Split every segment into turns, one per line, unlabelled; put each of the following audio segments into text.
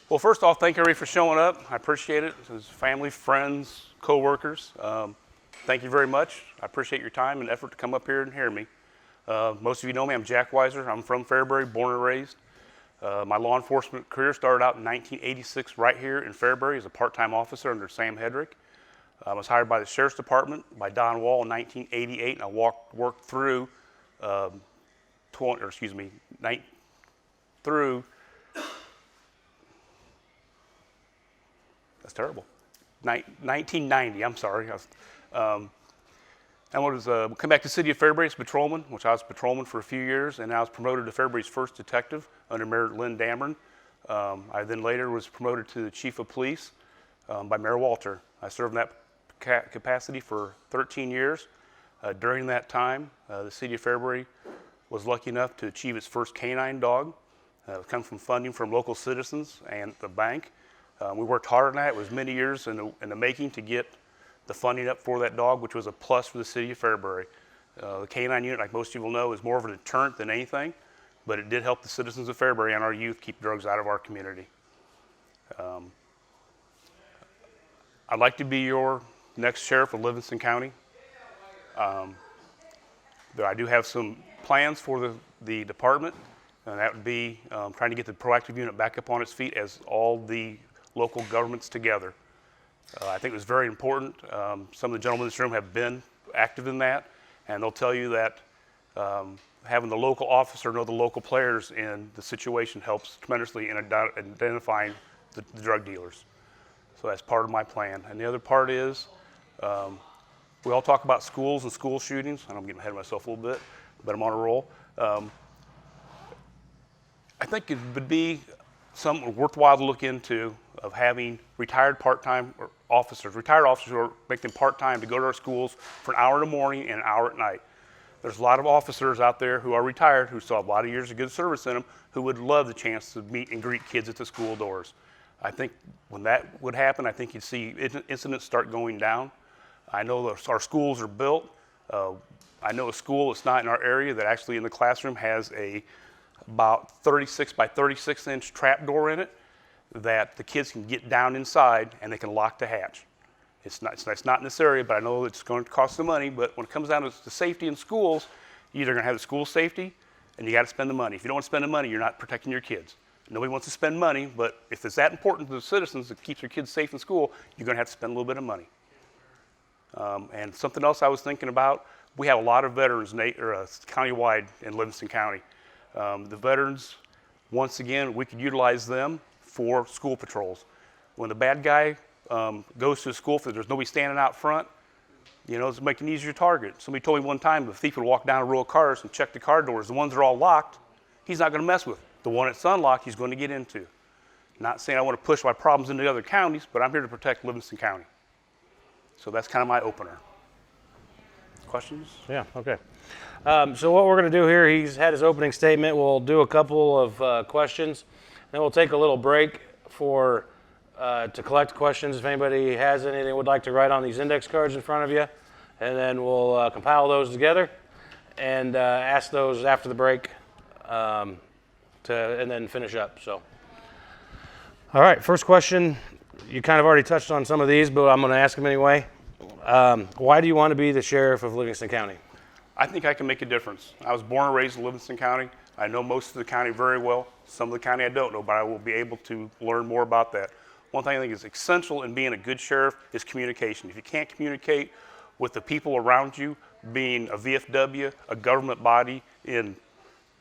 Well, first off, thank everybody for showing up. I appreciate it. As family, friends, co-workers, thank you very much. I appreciate your time and effort to come up here and hear me. Most of you know me. I'm Jack Weiser. I'm from Fairbury, born and raised. My law enforcement career started out in 1986 right here in Fairbury as a part-time officer under Sam Hedrick. I was hired by the Sheriff's Department by Don Wall in 1988, and I worked through, that's terrible, 1990, I'm sorry. I was come back to the city of Fairbury as patrolman, which I was patrolman for a few years, and I was promoted to Fairbury's first detective under Mayor Lynn Dameron. I then later was promoted to the chief of police by Mayor Walter. I served in that capacity for 13 years. During that time, the city of Fairbury was lucky enough to achieve its first canine dog. It came from funding from local citizens and the bank. We worked hard on that. It was many years in the making to get the funding up for that dog, which was a plus for the city of Fairbury. The canine unit, like most people know, is more of a deterrent than anything, but it did help the citizens of Fairbury and our youth keep drugs out of our community. I'd like to be your next sheriff of Livingston County. I do have some plans for the department, and that would be trying to get the proactive unit back up on its feet as all the local governments together. I think it was very important. Some of the gentlemen in this room have been active in that, and they'll tell you that having the local officer know the local players in the situation helps tremendously in identifying the drug dealers. So that's part of my plan. And the other part is, we all talk about schools and school shootings. I know I'm getting ahead of myself a little bit, but I'm on a roll. I think it would be something worthwhile to look into of having retired officers who are making part-time to go to our schools for an hour in the morning and an hour at night. There's a lot of officers out there who are retired who still have a lot of years of good service in them who would love the chance to meet and greet kids at the school doors. I think when that would happen, I think you'd see incidents start going down. I know our schools are built. I know a school that's not in our area that actually in the classroom has about 36 by 36 inch trap door in it that the kids can get down inside and they can lock the hatch. It's not in this area, but I know it's going to cost some money, but when it comes down to safety in schools, you're either going to have the school safety and you got to spend the money. If you don't want to spend the money, you're not protecting your kids. Nobody wants to spend money, but if it's that important to the citizens that keeps your kids safe in school, you're going to have to spend a little bit of money. And something else I was thinking about, we have a lot of veterans countywide in Livingston County. The veterans, once again, we could utilize them for school patrols. When the bad guy goes to a school, if there's nobody standing out front, it's making an easier target. Somebody told me one time the thief would walk down a row of cars and check the car doors. The ones that are all locked, he's not going to mess with. The one that's unlocked, he's going to get into. Not saying I want to push my problems into other counties, but I'm here to protect Livingston County. So that's kind of my opener. Questions?
Yeah, okay. So what we're going to do here, he's had his opening statement. We'll do a couple of questions. Then we'll take a little break to collect questions. If anybody has anything would like to write on these index cards in front of you. And then we'll compile those together and ask those after the break and then finish up. So, all right, first question. You kind of already touched on some of these, but I'm going to ask them anyway. Why do you want to be the sheriff of Livingston County?
I think I can make a difference. I was born and raised in Livingston County. I know most of the county very well. Some of the county I don't know, but I will be able to learn more about that. One thing I think is essential in being a good sheriff is communication. If you can't communicate with the people around you, being a VFW, a government body in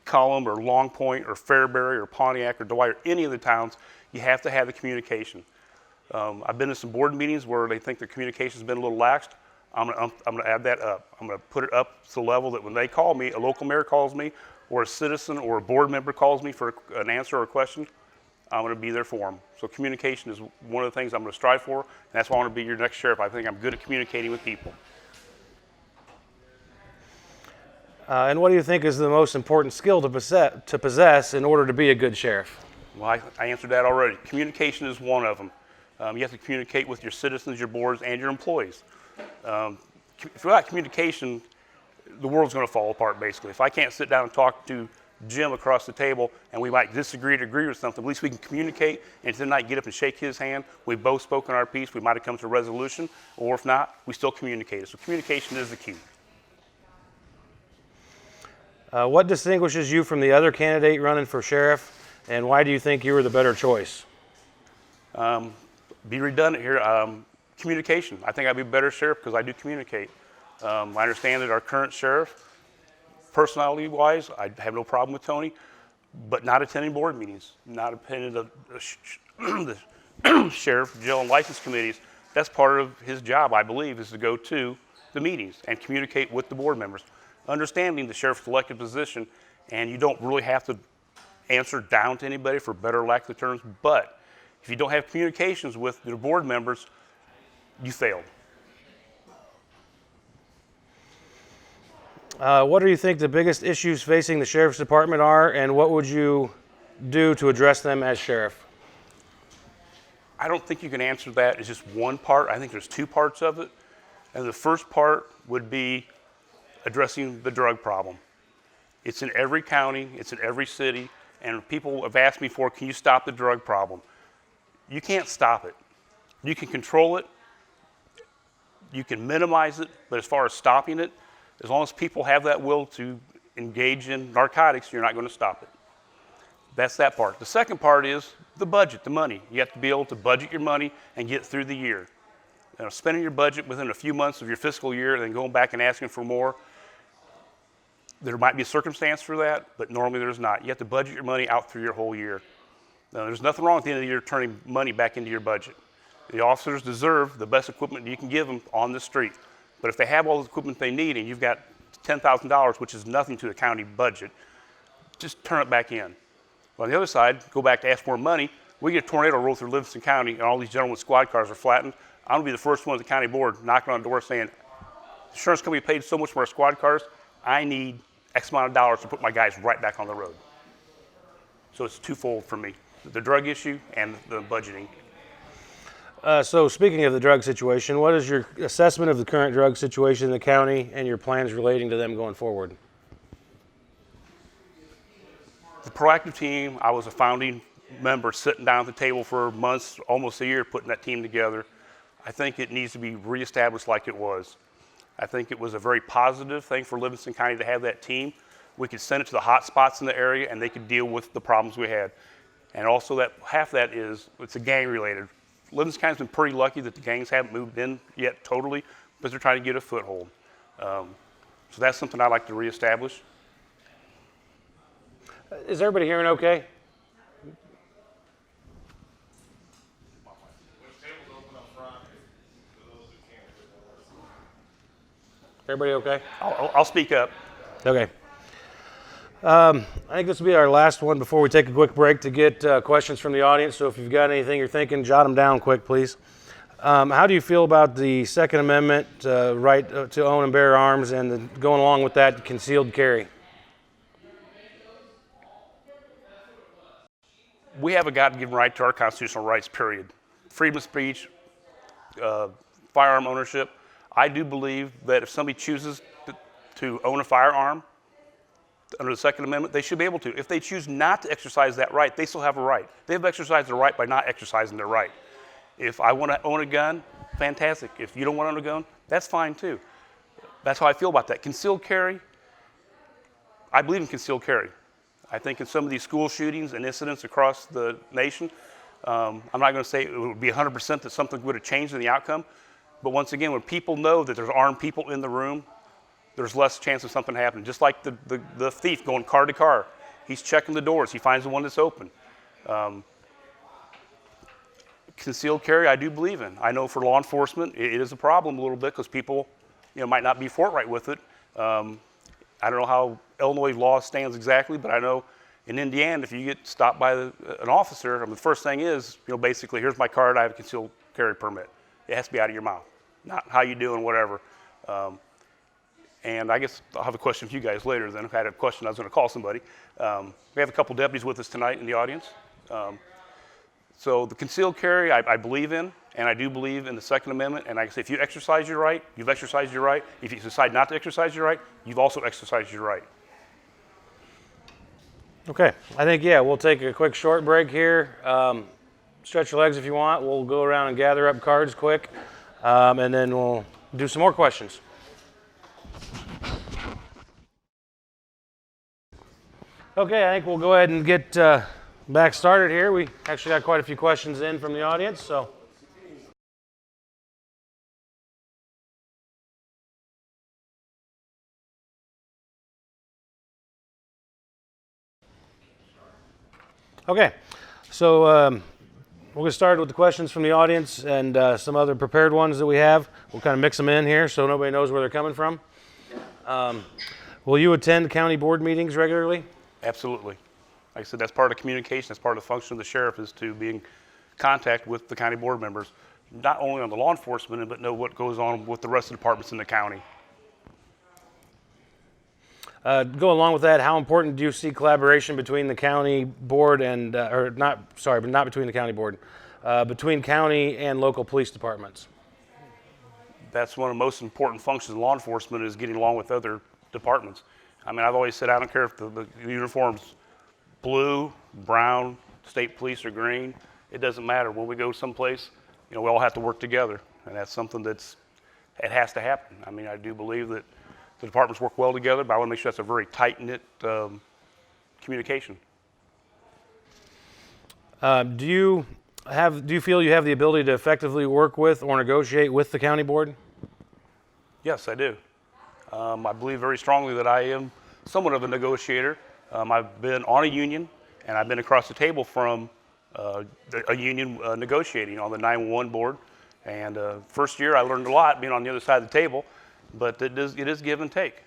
Cullum or Long Point or Fairbury or Pontiac or Dwight or any of the towns, you have to have the communication. I've been to some board meetings where they think their communication's been a little laxed. I'm gonna add that up. I'm gonna put it up to the level that when they call me, a local mayor calls me, or a citizen or a board member calls me for an answer or a question, I'm gonna be there for them. So communication is one of the things I'm gonna strive for, and that's why I wanna be your next sheriff. I think I'm good at communicating with people.
And what do you think is the most important skill to possess in order to be a good sheriff?
Well, I answered that already. Communication is one of them. You have to communicate with your citizens, your boards, and your employees. If without communication, the world's going to fall apart, basically. If I can't sit down and talk to Jim across the table, and we might disagree to agree with something. At least we can communicate, and tonight get up and shake his hand. We've both spoken our piece. We might have come to a resolution, or if not, we still communicate. So communication is the key.
What distinguishes you from the other candidate running for sheriff, and why do you think you were the better choice?
Be redundant here. Communication. I think I'd be a better sheriff because I do communicate. I understand that our current sheriff, personality-wise, I have no problem with Tony, but not attending board meetings, not attending the sheriff, jail, and license committees. That's part of his job, I believe, is to go to the meetings and communicate with the board members. Understanding the sheriff's elected position, and you don't really have to answer down to anybody for better or lack of terms, but if you don't have communications with your board members, you failed.
What do you think the biggest issues facing the sheriff's department are, and what would you do to address them as sheriff?
I don't think you can answer that as just one part. I think there's two parts of it. And the first part would be addressing the drug problem. It's in every county, it's in every city, and people have asked me for, can you stop the drug problem? You can't stop it. You can control it, you can minimize it, but as far as stopping it, as long as people have that will to engage in narcotics, you're not going to stop it. That's that part. The second part is the budget, the money. You have to be able to budget your money and get through the year. You know, spending your budget within a few months of your fiscal year and then going back and asking for more, there might be a circumstance for that, but normally there's not. You have to budget your money out through your whole year. Now, there's nothing wrong at the end of the year turning money back into your budget. The officers deserve the best equipment you can give them on the street. But if they have all the equipment they need and you've got $10,000, which is nothing to the county budget, just turn it back in. But on the other side, go back to ask for more money. We get a tornado roll through Livingston County and all these gentlemen with squad cars are flattened. I'm going to be the first one at the county board knocking on the door saying, insurance company paid so much for our squad cars, I need X amount of dollars to put my guys right back on the road. So it's twofold for me, the drug issue and the budgeting.
So speaking of the drug situation, what is your assessment of the current drug situation in the county and your plans relating to them going forward?
The proactive team, I was a founding member sitting down at the table for months, almost a year, putting that team together. I think it needs to be reestablished like it was. I think it was a very positive thing for Livingston County to have that team. We could send it to the hot spots in the area and they could deal with the problems we had. And also that half that is, it's a gang related. Livingston County's been pretty lucky that the gangs haven't moved in yet totally, but they're trying to get a foothold. So that's something I'd like to reestablish.
Is everybody hearing okay? Everybody okay?
I'll speak up.
Okay. I think this will be our last one before we take a quick break to get questions from the audience. So if you've got anything you're thinking, jot them down quick, please. How do you feel about the Second Amendment right to own and bear arms and going along with that, concealed carry?
We have a God-given right to our constitutional rights, period. Freedom of speech, firearm ownership. I do believe that if somebody chooses to own a firearm under the Second Amendment, they should be able to. If they choose not to exercise that right, they still have a right. They have exercised their right by not exercising their right. If I want to own a gun, fantastic. If you don't want to own a gun, that's fine too. That's how I feel about that. Concealed carry, I believe in concealed carry. I think in some of these school shootings and incidents across the nation, I'm not going to say it would be 100% that something would have changed in the outcome, but once again, when people know that there's armed people in the room, there's less chance of something happening. Just like the thief going car to car. He's checking the doors. He finds the one that's open. Concealed carry, I do believe in. I know for law enforcement, it is a problem a little bit because people, might not be forthright with it. I don't know how Illinois law stands exactly, but I know in Indiana, if you get stopped by an officer, the first thing is, basically, here's my card, I have a concealed carry permit. It has to be out of your mouth, not how you doing, whatever. And I guess I'll have a question for you guys later then. If I had a question, I was going to call somebody. We have a couple deputies with us tonight in the audience. So the concealed carry, I believe in, and I do believe in the Second Amendment. And like I say, if you exercise your right, you've exercised your right. If you decide not to exercise your right, you've also exercised your right.
Okay, I think, yeah, we'll take a quick short break here. Stretch your legs if you want. We'll go around and gather up cards quick, and then we'll do some more questions. Okay, I think we'll go ahead and get back started here. We actually got quite a few questions in from the audience, so. Okay, so we'll get started with the questions from the audience and some other prepared ones that we have. We'll kind of mix them in here so nobody knows where they're coming from. Will you attend county board meetings regularly?
Absolutely. Like I said, that's part of communication. That's part of the function of the sheriff is to be in contact with the county board members, not only on the law enforcement, but know what goes on with the rest of the departments in the county.
Go along with that, how important do you see collaboration between the county board and, not between the county board, between county and local police departments?
That's one of the most important functions of law enforcement is getting along with other departments. I mean, I've always said, I don't care if the uniform's blue, brown, state police, or green. It doesn't matter. When we go someplace, we all have to work together, and that's something it has to happen. I mean, I do believe that the departments work well together, but I want to make sure that's a very tight-knit communication.
Do you feel you have the ability to effectively work with or negotiate with the county board?
Yes, I do. I believe very strongly that I am somewhat of a negotiator. I've been on a union, and I've been across the table from a union negotiating on the 911 board. And first year, I learned a lot being on the other side of the table, but it is give and take.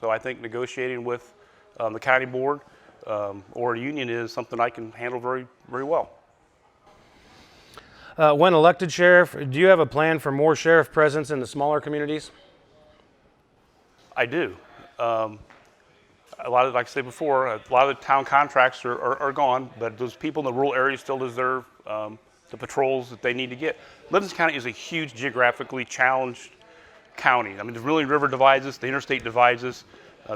So I think negotiating with the county board or a union is something I can handle very, very well.
When elected sheriff, do you have a plan for more sheriff presence in the smaller communities?
I do. A lot of, like I said before, a lot of the town contracts are gone, but those people in the rural areas still deserve the patrols that they need to get. Livingston County is a huge geographically challenged county. I mean, the Vermilion River divides us, the interstate divides us,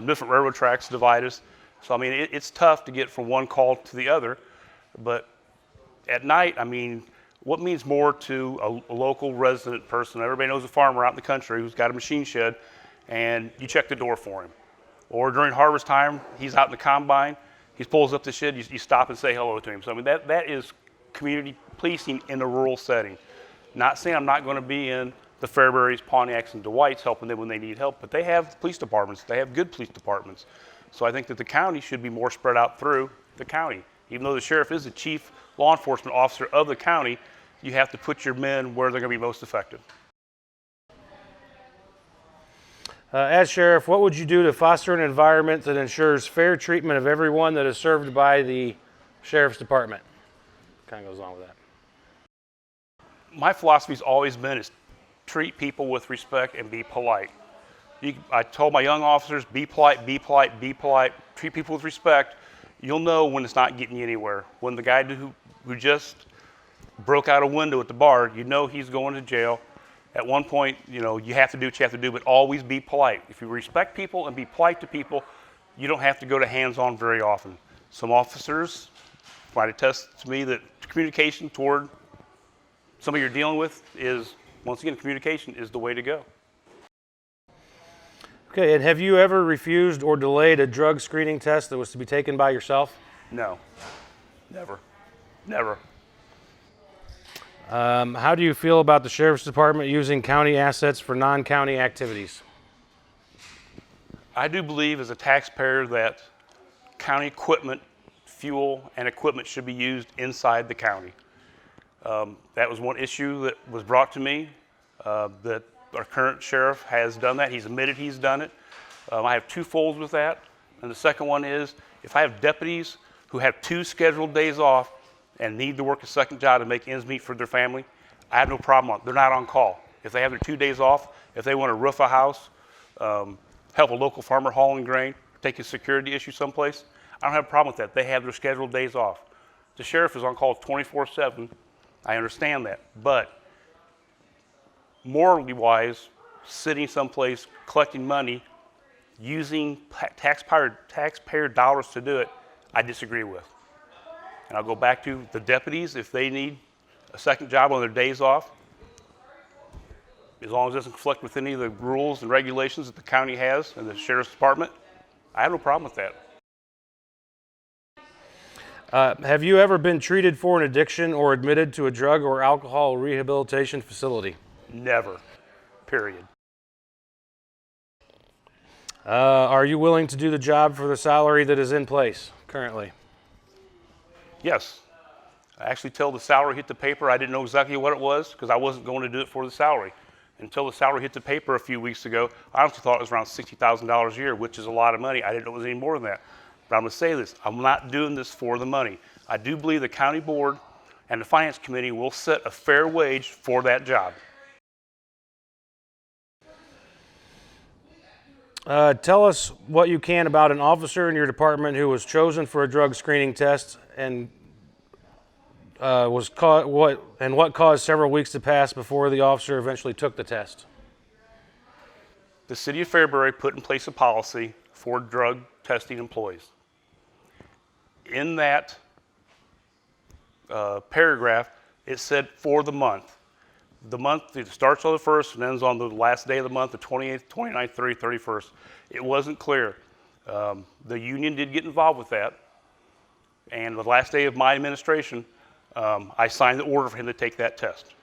different railroad tracks divide us. So, I mean, it's tough to get from one call to the other. But at night, I mean, what means more to a local resident person? Everybody knows a farmer out in the country who's got a machine shed, and you check the door for him. Or during harvest time, he's out in the combine, he pulls up the shed, you stop and say hello to him. So, I mean, that is community policing in a rural setting. Not saying I'm not going to be in the Fairburys, Pontiacs, and Dwights helping them when they need help, but they have police departments. They have good police departments. So I think that the county should be more spread out through the county. Even though the sheriff is the chief law enforcement officer of the county, you have to put your men where they're going to be most effective.
As sheriff, what would you do to foster an environment that ensures fair treatment of everyone that is served by the sheriff's department? Kind of goes along with that.
My philosophy's always been is treat people with respect and be polite. I told my young officers, be polite, be polite, be polite, treat people with respect. You'll know when it's not getting you anywhere. When the guy who just broke out a window at the bar, you know he's going to jail. At one point, you have to do what you have to do, but always be polite. If you respect people and be polite to people, you don't have to go to hands-on very often. Some officers might attest to me that communication toward somebody you're dealing with is, once again, communication is the way to go.
Okay, and have you ever refused or delayed a drug screening test that was to be taken by yourself?
No, never, never.
How do you feel about the sheriff's department using county assets for non-county activities?
I do believe as a taxpayer that county equipment, fuel, and equipment should be used inside the county. That was one issue that was brought to me, that our current sheriff has done that. He's admitted he's done it. I have two folds with that. And the second one is, if I have deputies who have 2 scheduled days off and need to work a second job to make ends meet for their family, I have no problem. They're not on call. If they have their 2 days off, if they want to roof a house, help a local farmer hauling grain, take a security issue someplace, I don't have a problem with that. They have their scheduled days off. The sheriff is on call 24/7. I understand that. But morally wise, sitting someplace, collecting money, using taxpayer dollars to do it, I disagree with. And I'll go back to the deputies, if they need a second job on their days off, as long as it doesn't conflict with any of the rules and regulations that the county has and the sheriff's department, I have no problem with that.
Have you ever been treated for an addiction or admitted to a drug or alcohol rehabilitation facility?
Never, period.
Are you willing to do the job for the salary that is in place currently?
Yes. I actually, till the salary hit the paper, I didn't know exactly what it was because I wasn't going to do it for the salary. Until the salary hit the paper a few weeks ago, I honestly thought it was around $60,000 a year, which is a lot of money. I didn't know it was any more than that. But I'm going to say this, I'm not doing this for the money. I do believe the county board and the finance committee will set a fair wage for that job.
Tell us what you can about an officer in your department who was chosen for a drug screening test and what caused several weeks to pass before the officer eventually took the test.
The city of Fairbury put in place a policy for drug testing employees. In that paragraph, it said for the month. The month, it starts on the 1st and ends on the last day of the month, the 28th, 29th, 30th, 31st. It wasn't clear. The union did get involved with that. And the last day of my administration, I signed the order for him to take that test.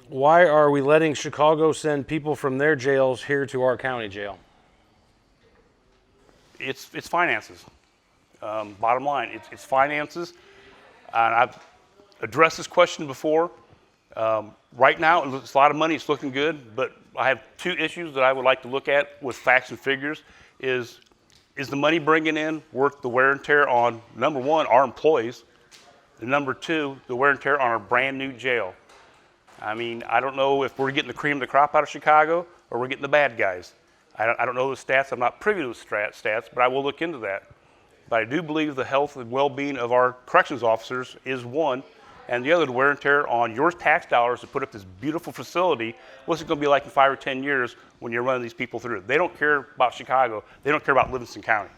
Why are we letting Chicago send people from their jails here to our county jail?
It's finances. Bottom line, it's finances. And I've addressed this question before. Right now, it's a lot of money. It's looking good. But I have two issues that I would like to look at with facts and figures. Is the money bringing in worth the wear and tear on, number one, our employees, and number two, the wear and tear on our brand new jail? I mean, I don't know if we're getting the cream of the crop out of Chicago or we're getting the bad guys. I don't know the stats. I'm not privy to the stats, but I will look into that. But I do believe the health and well-being of our corrections officers is one, and the other, the wear and tear on your tax dollars to put up this beautiful facility. What's it going to be like in 5 or 10 years when you're running these people through? They don't care about Chicago. They don't care about Livingston County.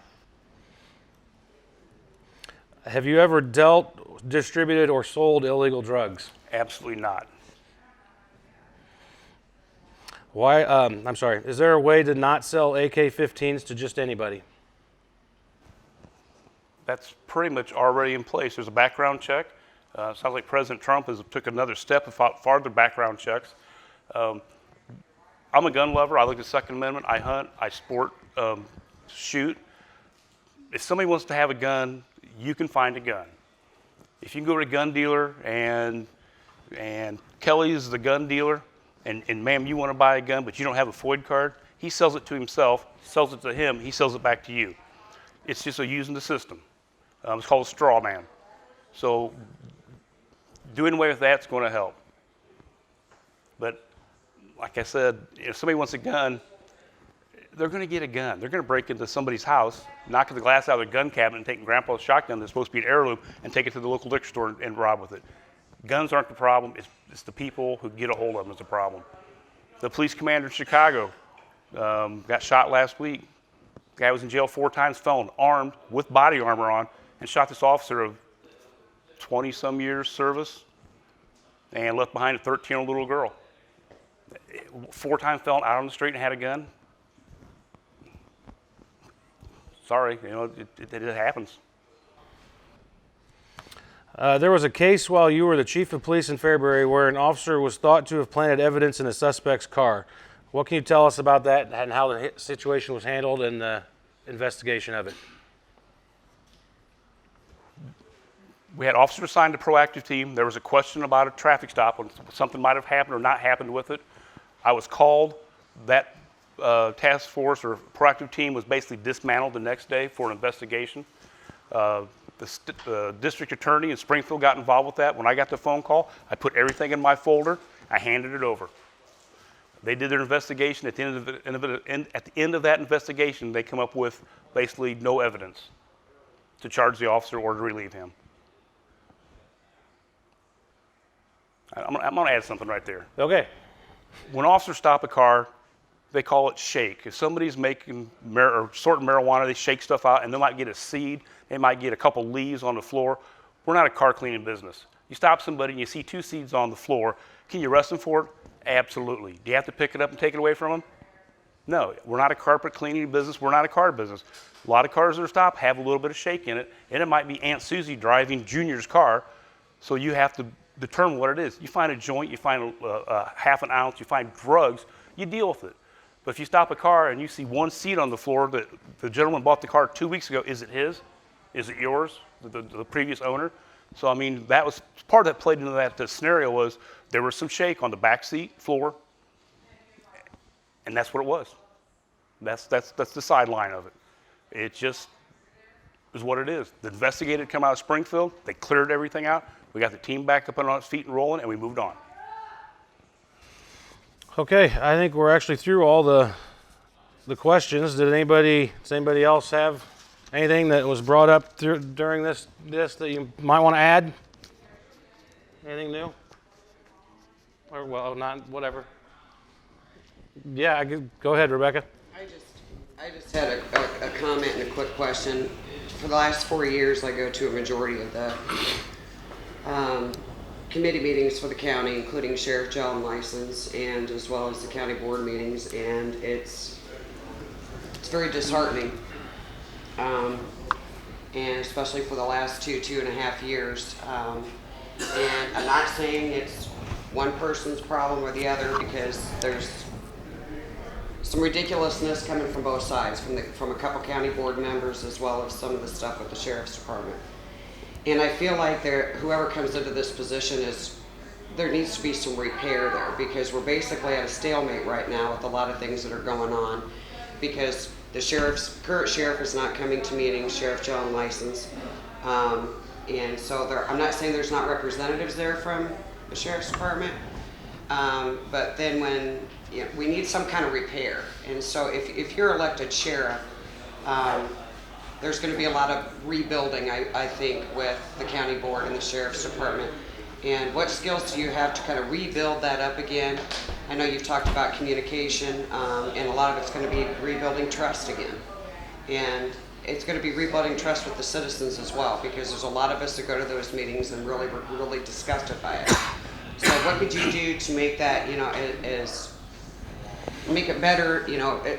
Have you ever dealt, distributed, or sold illegal drugs?
Absolutely not.
Why? I'm sorry. Is there a way to not sell AK-15s to just anybody?
That's pretty much already in place. There's a background check. Sounds like President Trump took another step and farther background checks. I'm a gun lover. I look at the Second Amendment. I hunt. I sport, shoot. If somebody wants to have a gun, you can find a gun. If you can go to a gun dealer and Kelly is the gun dealer, and ma'am, you want to buy a gun, but you don't have a FOID card, he sells it to himself, sells it to him, he sells it back to you. It's just using the system. It's called a straw man. So doing away with that's going to help. But like I said, if somebody wants a gun, they're going to get a gun. They're going to break into somebody's house, knocking the glass out of their gun cabinet and taking grandpa's shotgun that's supposed to be an heirloom and take it to the local liquor store and rob with it. Guns aren't the problem. It's the people who get a hold of them is the problem. The police commander in Chicago got shot last week. The guy was in jail 4 times, felon, armed with body armor on, and shot this officer of 20-some years service and left behind a 13-year-old little girl. 4-time felon out on the street and had a gun. Sorry, it happens.
There was a case while you were the chief of police in Fairbury where an officer was thought to have planted evidence in a suspect's car. What can you tell us about that and how the situation was handled and the investigation of it?
We had officers assigned to proactive team. There was a question about a traffic stop, when something might have happened or not happened with it. I was called. That task force or proactive team was basically dismantled the next day for an investigation. The district attorney in Springfield got involved with that. When I got the phone call, I put everything in my folder. I handed it over. They did their investigation. At the end of that investigation, they come up with basically no evidence to charge the officer or to relieve him. I'm going to add something right there.
Okay.
When officers stop a car, they call it shake. If somebody's making or sorting marijuana, they shake stuff out, and they might get a seed, they might get a couple leaves on the floor. We're not a car cleaning business. You stop somebody and you see 2 seeds on the floor, can you arrest them for it? Absolutely. Do you have to pick it up and take it away from them? No, we're not a carpet cleaning business. We're not a car business. A lot of cars that are stopped have a little bit of shake in it, and it might be Aunt Susie driving Junior's car, so you have to determine what it is. You find a joint, you find a half an ounce, you find drugs, you deal with it. But if you stop a car and you see 1 seed on the floor that the gentleman bought the car 2 weeks ago, is it his? Is it yours, the previous owner? So, I mean, that was part of that played into that scenario was there was some shake on the back seat floor, and that's what it was. That's the sideline of it. It just is what it is. The investigator come out of Springfield. They cleared everything out. We got the team back up on its feet and rolling, and we moved on.
Okay, I think we're actually through all the questions. Does anybody else have anything that was brought up during this that you might want to add? Anything new? Or, well, not, whatever. Yeah, go ahead, Rebecca.
I just had a comment and a quick question. For the last 4 years, I go to a majority of the committee meetings for the county, including sheriff, jail, and license, and as well as the county board meetings, and it's very disheartening. And especially for the last 2.5 years. And I'm not saying it's one person's problem or the other, because there's some ridiculousness coming from both sides, from a couple county board members, as well as some of the stuff with the sheriff's department. And I feel like whoever comes into this position there needs to be some repair there, because we're basically at a stalemate right now with a lot of things that are going on, because the current sheriff is not coming to meetings, sheriff, jail, and license. And so I'm not saying there's not representatives there from the sheriff's department, but then we need some kind of repair. And so if you're elected sheriff, there's going to be a lot of rebuilding, I think, with the county board and the sheriff's department. And what skills do you have to kind of rebuild that up again? I know you've talked about communication, and a lot of it's going to be rebuilding trust again. And it's going to be rebuilding trust with the citizens as well, because there's a lot of us that go to those meetings and we're really disgusted by it. So what could you do to make that, make it better,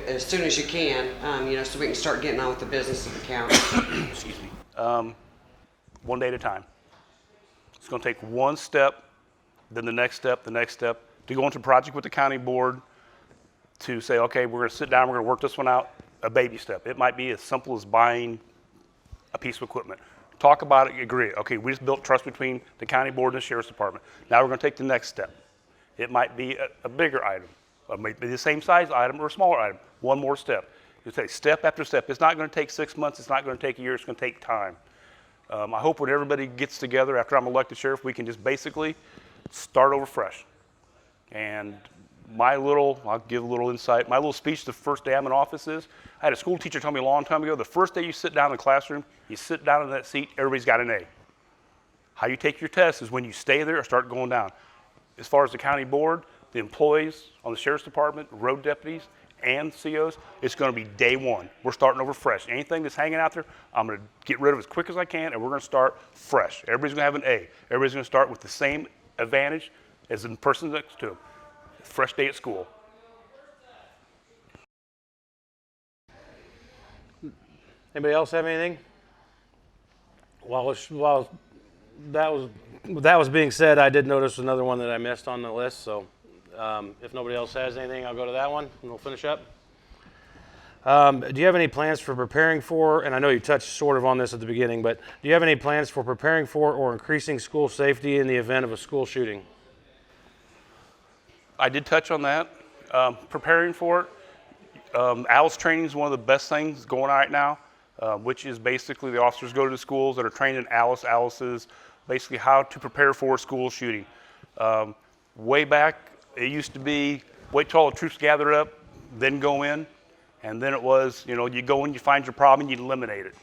as soon as you can, so we can start getting on with the business of the county?
Excuse me. 1 day at a time. It's going to take one step, then the next step, to go into a project with the county board, to say, okay, we're going to sit down, we're going to work this one out, a baby step. It might be as simple as buying a piece of equipment. Talk about it, agree. Okay, we just built trust between the county board and the sheriff's department. Now we're going to take the next step. It might be a bigger item. It might be the same size item or a smaller item. One more step. You say step after step. It's not going to take 6 months. It's not going to take a year. It's going to take time. I hope when everybody gets together after I'm elected sheriff, we can just basically start over fresh. And I'll give a little insight. My little speech the first day I'm in office is, I had a school teacher tell me a long time ago, the first day you sit down in the classroom, you sit down in that seat, everybody's got an A. How you take your test is when you stay there or start going down. As far as the county board, the employees on the sheriff's department, road deputies, and COs, it's going to be day one. We're starting over fresh. Anything that's hanging out there, I'm going to get rid of as quick as I can, and we're going to start fresh. Everybody's going to have an A. Everybody's going to start with the same advantage as the person next to them. Fresh day at school.
Anybody else have anything? While that was being said, I did notice another one that I missed on the list. So if nobody else has anything, I'll go to that one and we'll finish up. Do you have any plans for preparing for, and I know you touched sort of on this at the beginning, but do you have any plans for preparing for or increasing school safety in the event of a school shooting?
I did touch on that. Preparing for it. ALICE training is one of the best things going on right now, which is basically the officers go to the schools that are trained in ALICE. ALICE is basically how to prepare for a school shooting. Way back, it used to be wait till all the troops gather up, then go in. And then it was, you go in, you find your problem, you eliminate it.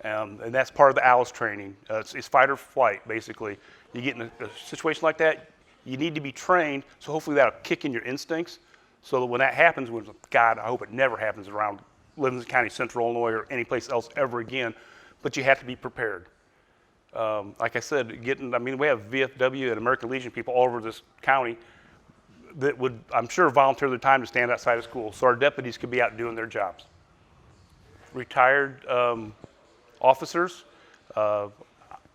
And that's part of the ALICE training. It's fight or flight, basically. You get in a situation like that, you need to be trained, so hopefully that'll kick in your instincts, So that when that happens, God, I hope it never happens around Livingston County, Central Illinois, or any place else ever again. But you have to be prepared. Like I said, we have VFW and American Legion people all over this county that would, I'm sure, volunteer their time to stand outside of school, so our deputies could be out doing their jobs. Retired officers, I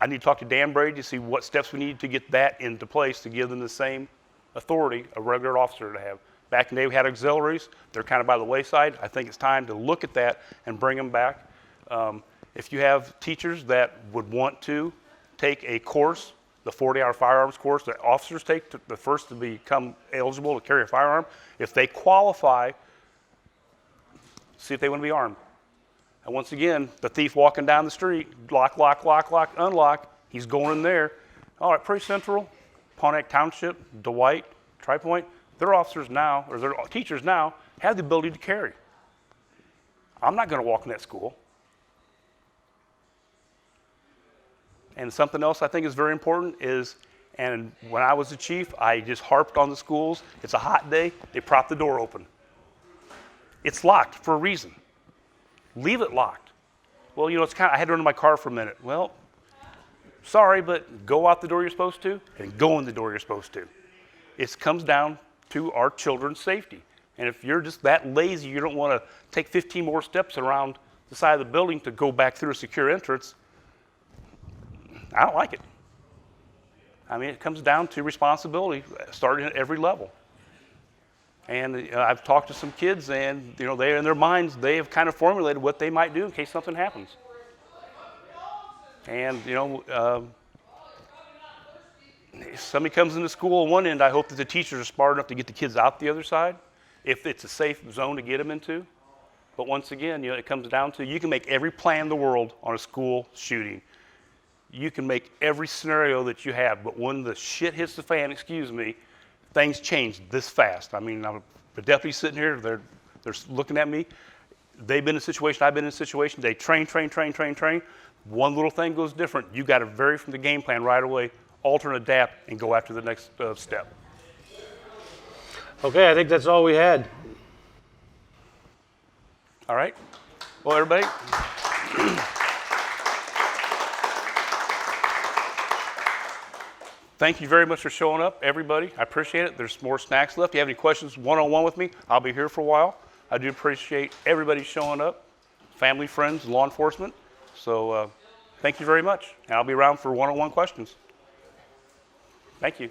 need to talk to Dan Brady to see what steps we need to get that into place to give them the same authority a regular officer to have. Back in the day, we had auxiliaries. They're kind of by the wayside. I think it's time to look at that and bring them back. If you have teachers that would want to take a course, the 40-hour firearms course that officers take, the first to become eligible to carry a firearm, if they qualify, see if they want to be armed. And once again, the thief walking down the street, lock, unlock, he's going in there. All right, Prairie Central, Pontiac Township, Dwight, Tri-Point, their officers now, or their teachers now, have the ability to carry. I'm not going to walk in that school. And something else I think is very important is, and when I was a chief, I just harped on the schools. It's a hot day, they prop the door open. It's locked for a reason. Leave it locked. Well, I had to run in my car for a minute. Well, sorry, but go out the door you're supposed to and go in the door you're supposed to. It comes down to our children's safety. And if you're just that lazy, you don't want to take 15 more steps around the side of the building to go back through a secure entrance, I don't like it. It comes down to responsibility, starting at every level. And I've talked to some kids, and they, in their minds, they have kind of formulated what they might do in case something happens. And if somebody comes into school on one end, I hope that the teachers are smart enough to get the kids out the other side, if it's a safe zone to get them into. But once again, it comes down to, you can make every plan in the world on a school shooting. You can make every scenario that you have, but when the shit hits the fan, things change this fast. The deputies sitting here, they're looking at me. They've been in a situation, I've been in a situation. They train. One little thing goes different. You got to vary from the game plan right away, alter and adapt, and go after the next step.
Okay, I think that's all we had.
All right. Well, everybody. Thank you very much for showing up, everybody. I appreciate it. There's more snacks left. If you have any questions one-on-one with me, I'll be here for a while. I do appreciate everybody showing up, family, friends, law enforcement. So thank you very much. And I'll be around for one-on-one questions. Thank you.